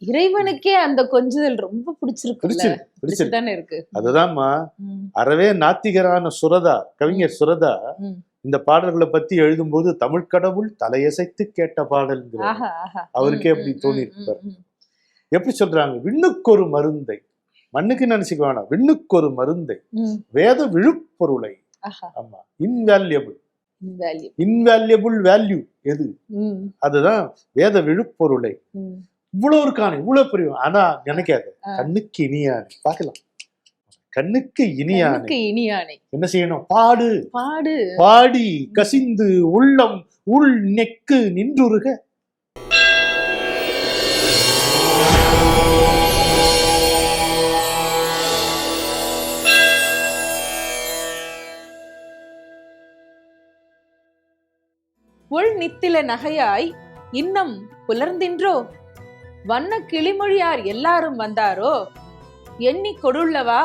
இறைவனுக்கே அந்த கொஞ்சுதல் ரொம்ப பிடிச்சிருக்குதானே இருக்கு. அதுதான்மா அறவே நாத்திகரான சுரதா, கவிஞர் சுரதா இந்த பாடல்களை பத்தி எழுதும்போது தமிழ் கடவுள் தலையசைத்து கேட்ட பாடல் அவருக்கே அப்படி தோணி இருப்பார். எப்படி சொல்றாங்க, விண்ணுக்கு ஒரு மருந்தை, மண்ணுக்கு நினைச்சுக்க வேணாம், விண்ணுக்கு ஒரு மருந்தை, வேத விழுப்பொருளை, ஆமா இன்வேல்யூபிள், இன்வேல்யூபிள் வேல்யூ எது, அதுதான் வேத விழுப்பொருளை. இவ்வளவு இருக்கானு, இவ்வளவு புரியும், ஆனா நினைக்காது கண்ணுக்கு இனியானே. பார்க்கலாம், கண்ணுக்கு இனியானே என்ன செய்யணும், பாடு பாடு பாடி கசிந்து உள்ளம் உள் நெக்கு நின்றுருக. உள் நித்தில நகையாய் இன்னம் புலர்ந்தின்றோ, வண்ண கிளிமொழியார் எல்லாரும் வந்தாரோ, எண்ணி கொடுள்ளவா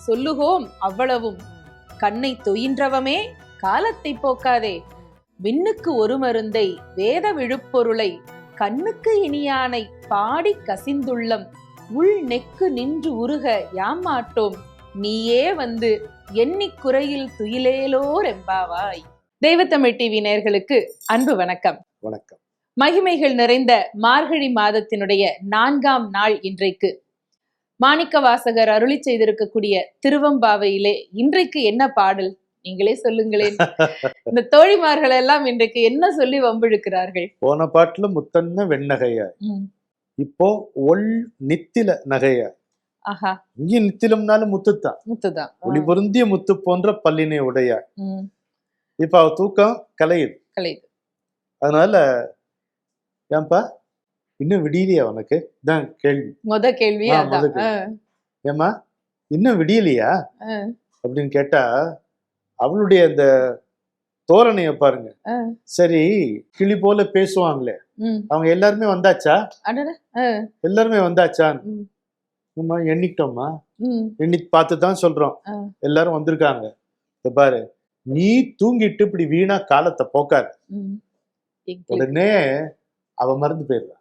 சொல்லுகோம் அவ்வளவும், கண்ணை தொயின்றவமே காலத்தை போக்காதே, விண்ணுக்கு ஒரு மருந்தை வேத விழுப்பொருளை, கண்ணுக்கு இனியானை பாடி கசிந்துள்ளம் உள் நெக்கு நின்று உருக யாமாட்டோம், நீயே வந்து எண்ணி குறையில் துயிலேலோர் எம்பாவாய். தெய்வத்தமிழ் டிவி நேயர்களுக்கு அன்பு வணக்கம். வணக்கம். மகிமைகள் நிறைந்த மார்கழி மாதத்தினுடைய 4ஆம் நாள் இன்றைக்கு. மாணிக்க வாசகர் அருளி செய்திருக்கக்கூடிய திருவம்பாவையிலே இன்றைக்கு என்ன பாடல், நீங்களே சொல்லுங்களேன். இந்த தோழிமார்கள் எல்லாம் இன்றைக்கு என்ன சொல்லி வம்பிழுக்கிறார்கள்? போன பாட்டுல முத்தன்ன வெண்ணகையா, இப்போ ஒள் நித்தில நகையா. ஆஹா, இங்க நித்திலம்னாலும் முத்துத்தான், முத்துதான், ஒளி பொருந்திய முத்து போன்ற பல்லினை உடையா. இப்ப அவ தூக்கம் கலையுது. அதனால ஏன்பா இன்னும் விடியலையா உனக்கு தான் கேள்வி, முத கேள்வி. ஏமா இன்னும் விடியலையா அப்படின்னு கேட்டா அவளுடைய அந்த தோரணைய பாருங்க. சரி, கிளி போல பேசுவாங்களே அவங்க எல்லாருமே வந்தாச்சா, எல்லாருமே வந்தாச்சான்னு எண்ணிக்கிட்டோமா, எண்ணி பார்த்துதான் சொல்றோம் எல்லாரும் வந்திருக்காங்க. பாரு, நீ தூங்கிட்டு இப்படி வீணா காலத்தை போக்காது. உடனே அவ மறந்து போயிடுறா,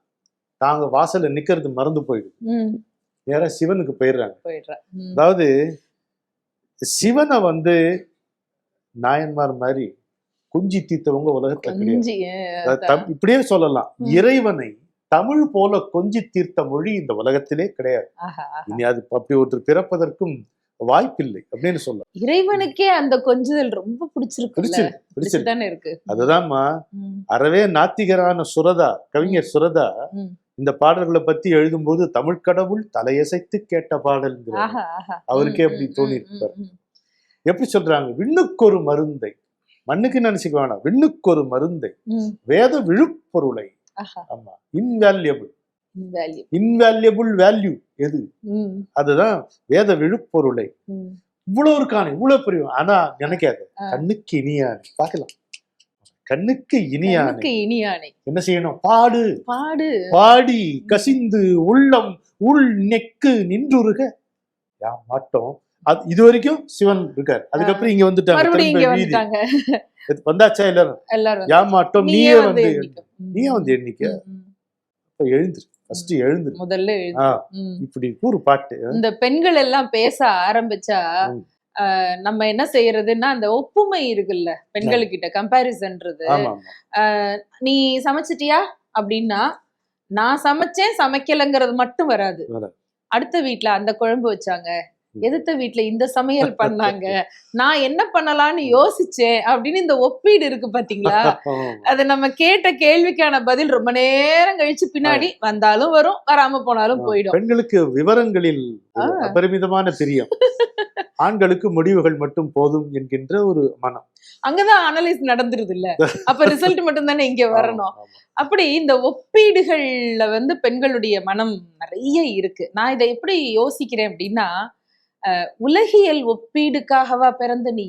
தாங்க வாசல்ல நிக்கிறது மறந்து போயிடுது, நேரா சிவனுக்கு போயிடுறாங்க. அதாவது சிவனை நாயன்மார் மாதிரி குஞ்சி தீர்த்தவங்க உலகத்துல கிடையாது. இப்படியே சொல்லலாம், இறைவனை தமிழ் போல கொஞ்சி தீர்த்த மொழி இந்த உலகத்திலே கிடையாது. இனி அது அப்படி ஒருத்தர் பிறப்பதற்கும் வாய்ப்பில்லை அப்படின்னு சொல்ல. இறைவனுக்கே அந்த கொஞ்சுதல் ரொம்ப பிடிச்சிருக்கு. அதுதான்மா அறவே நாத்திகரான சுரதா, கவிஞர் சுரதா இந்த பாடல்களை பத்தி எழுதும்போது தமிழ் கடவுள் தலையசைத்து கேட்ட பாடல் அவருக்கே அப்படி தோணி இருப்பார். எப்படி சொல்றாங்க, விண்ணுக்கு ஒரு மருந்தை, மண்ணுக்கு நினைச்சுக்க வேணாம், விண்ணுக்கு ஒரு மருந்தை, வேத விழுப்பொருளை, ஆமா இன்வேல்யூபிள், இன்வேல்யூபிள் வேல்யூ எது, அதுதான் வேத விழுப்பொருளை. இவ்வளவு இருக்கானு, இவ்வளவு புரியும், ஆனா நினைக்காது கண்ணுக்கு இனியானே. பார்க்கலாம், கண்ணுக்கு இனியானே என்ன செய்யணும், பாடு பாடு பாடி கசிந்து உள்ளம் உள் நெக்கு நின்றுருக மாட்டோம். இது வரைக்கும் சிவன் இருக்காரு, அதுக்கப்புறம் இங்க வந்துட்டாங்க, வந்தாச்சா எல்லாரும் யாமாட்டோம், நீயே வந்து எண்ணிக்க. எழுந்துரு, முதல்ல இப்படி ஒரு பாட்டு. இந்த பெண்கள் எல்லாம் பேச ஆரம்பிச்சா நம்ம என்ன செய்யறதுன்னா, அந்த ஒப்புமை இருக்குல்ல பெண்களுக்கிட்ட, கம்பேரிசன்றது. நீ சமைச்சிட்டியா அப்படின்னா, நான் சமைச்சேன் சமைக்கலங்கிறது மட்டும் வராது. அடுத்த வீட்டுல அந்த குழம்பு வச்சாங்க, எதிர்த்த வீட்டுல இந்த சமையல் பண்ணாங்க, நான் என்ன பண்ணலாம்னு யோசிச்சேன் அப்படின்னு இந்த ஒப்பீடு இருக்கு பாத்தீங்களா. அது நம்ம கேட்ட கேள்விக்கான பதில் ரொம்ப நேரம் கழிச்சு பின்னாடி வந்தாலும் வரும், வராம போனாலும் போயிடும். பெண்களுக்கு விவரங்களில் அபரிமிதமான பிரியம், ஆண்களுக்கு முடிவுகள் மட்டும் போதும் என்கின்ற ஒரு மனம். அங்கதான் அனலைஸ் நடந்துருது இல்ல, அப்ப ரிசல்ட் மட்டும் தானே இங்க வரணும். அப்படி இந்த ஒப்பீடுகள்ல பெண்களுடைய மனம் நிறைய இருக்கு. நான் இதை எப்படி யோசிக்கிறேன் அப்படின்னா, உலகியல் ஒப்பீடுக்காகவா பிறந்த நீ,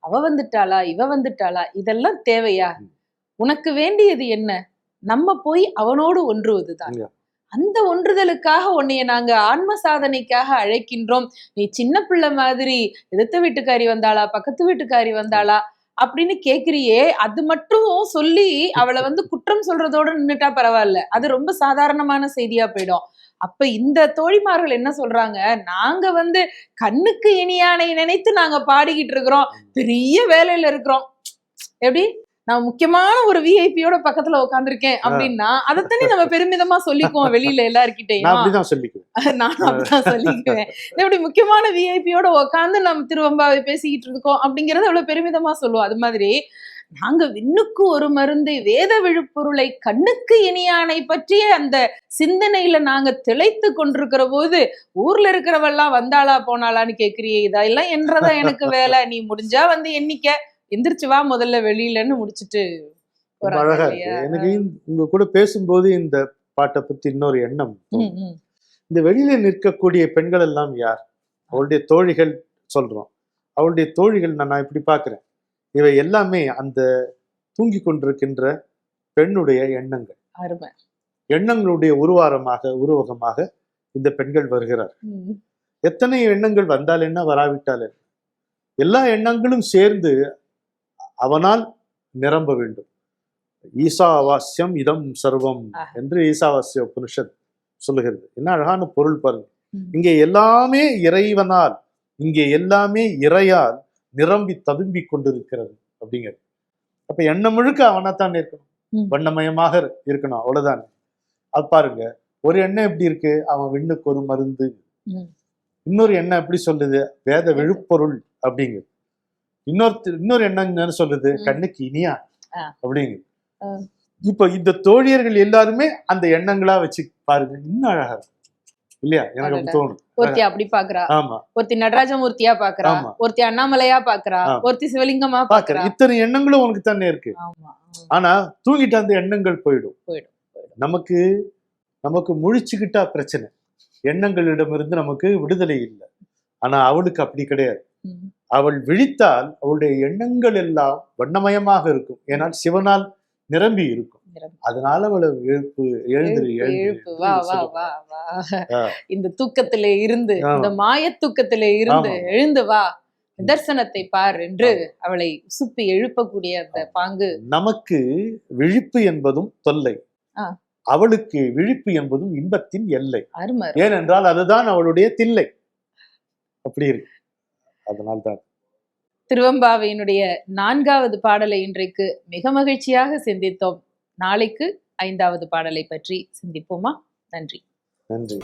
அவ வந்துட்டாளா இவ வந்துட்டாளா, இதெல்லாம் தேவையா? உனக்கு வேண்டியது என்ன, நம்ம போய் அவனோடு ஒன்றுவதுதான். அந்த ஒன்றுதலுக்காக உன்னைய நாங்க ஆன்ம சாதனைக்காக அழைக்கின்றோம். நீ சின்ன பிள்ளை மாதிரி எதிர்த்த வீட்டுக்காரி வந்தாளா பக்கத்து வீட்டுக்காரி வந்தாளா அப்படின்னு கேக்குறியே, அது மட்டும் சொல்லி அவளை வந்து குற்றம் சொல்றதோட நின்னுட்டா பரவாயில்ல, அது ரொம்ப சாதாரணமான செய்தியா போயிடும். அப்ப இந்த தோழிமார்கள் என்ன சொல்றாங்க, நாங்க வந்து கண்ணுக்கு இனியானை நினைத்து நாங்க பாடிக்கிட்டு இருக்கிறோம், பெரிய வேலையில இருக்கிறோம். எப்படி நான் முக்கியமான ஒரு விஐபியோட பக்கத்துல உட்காந்துருக்கேன் அப்படின்னா அதைத்தானே நம்ம பெருமிதமா சொல்லிக்குவோம் வெளியில எல்லார்கிட்டையும். அப்படிதான் சொல்லிக்குவேன், நானும் அப்படிதான் சொல்லிக்குவேன். இப்படி முக்கியமான விஐபியோட உட்காந்து நம்ம திருவம்பாவை பேசிக்கிட்டு இருக்கோம் அப்படிங்கறது அவ்வளவு பெருமிதமா சொல்லுவோம். அது மாதிரி நாங்க விண்ணுக்கு ஒரு மருந்து வேத விழுப்பொருளை கண்ணுக்கு இனியானை பற்றிய அந்த சிந்தனையில நாங்க திளைத்து கொண்டிருக்கிற போது ஊர்ல இருக்கிறவெல்லாம் வந்தாளா போனாளான்னு கேக்குறியே, இதெல்லாம் என்றதா எனக்கு வேலை, நீ முடிஞ்சா வந்து எண்ணிக்க, எந்திரிச்சு வா முதல்ல வெளியிலன்னு முடிச்சுட்டு அழகா இருக்கு. எனக்கு உங்க கூட பேசும்போது இந்த பாட்டை பத்தி இன்னொரு எண்ணம், இந்த வெளியில நிற்கக்கூடிய பெண்கள் எல்லாம் யார்? அவளுடைய தோழிகள் சொல்றோம், அவளுடைய தோழிகள் நான் இப்படி பாக்குறேன், இவை எல்லாமே அந்த தூங்கி கொண்டிருக்கின்ற பெண்ணுடைய எண்ணங்கள், எண்ணங்களுடைய உருவகமாக இந்த பெண்கள் வருகிறார். எத்தனை எண்ணங்கள் வந்தால் என்ன வராவிட்டால் என்ன, எல்லா எண்ணங்களும் சேர்ந்து அவனால் நிரம்ப வேண்டும். ஈசாவாஸ்யம் இதம் சர்வம் என்று ஈசாவாஸ்ய உபனிஷத் சொல்லுகிறது. என்ன அழகான பொருள் பாருங்க. இங்கே எல்லாமே இறைவனால், இங்கே எல்லாமே இறையால் நிரம்பி ததும்பி கொண்டிருக்கிறது அப்படிங்கிறது. அப்ப எண்ணம் முழுக்க அவனைத்தான் இருக்கணும், வண்ணமயமாக இருக்கணும், அவ்வளவுதான். அது பாருங்க, ஒரு எண்ணம் எப்படி இருக்கு, அவன் விண்ணுக்கு ஒரு மருந்து. இன்னொரு எண்ணம் எப்படி சொல்லுது, வேத விழுப்பொருள் அப்படிங்கிறது. இன்னொரு எண்ணம் என்ன சொல்லுது, கண்ணுக்கு இனியா அப்படிங்கிறது. இப்ப இந்த தோழியர்கள் எல்லாருமே அந்த எண்ணங்களா வச்சு பாருங்க, இன்னும் அழகா இருக்கு இல்லையா? எனக்கு தோணும். ஒருத்தி அப்படி பாக்குறா, ஆமா, ஒருத்தி நடராஜமூர்த்தியா பாக்குறா, ஒருத்தி அண்ணாமலையா பாக்குறா, ஒருத்தி சிவலிங்கமா பாக்குறா. இத்தனை எண்ணங்களும் உனக்கு தானே இருக்கு. ஆனா தூங்கிட்டு அந்த எண்ணங்கள் போயிடும். நமக்கு முழிச்சுக்கிட்டா பிரச்சனை, எண்ணங்களிடமிருந்து நமக்கு விடுதலை இல்லை. ஆனா அவளுக்கு அப்படி கிடையாது. அவள் விழித்தால் அவளுடைய எண்ணங்கள் எல்லாம் வண்ணமயமாக இருக்கும். ஏனால் சிவனால் நிரம்பி இருக்கும். அதனால அவளை எழுப்பு வா வா வா வா, இந்த தூக்கத்திலே இருந்து, இந்த மாய தூக்கத்திலே இருந்து எழுந்து வா, நிதர்சனத்தை பார் என்று அவளை சுப்பி எழுப்பக்கூடிய அந்த பாங்கு. நமக்கு விழிப்பு என்பதும் தொல்லை, அவளுக்கு விழிப்பு என்பதும் இன்பத்தின் எல்லை. ஏனென்றால் அதுதான் அவளுடைய தில்லை. அப்படி இருக்கு. அதனால்தான் திருவம்பாவையினுடைய 4வது பாடலை இன்றைக்கு மிக மகிழ்ச்சியாக சிந்தித்தோம். நாளைக்கு 5வது பாடலை பற்றி சிந்திப்போமா? நன்றி. நன்றி.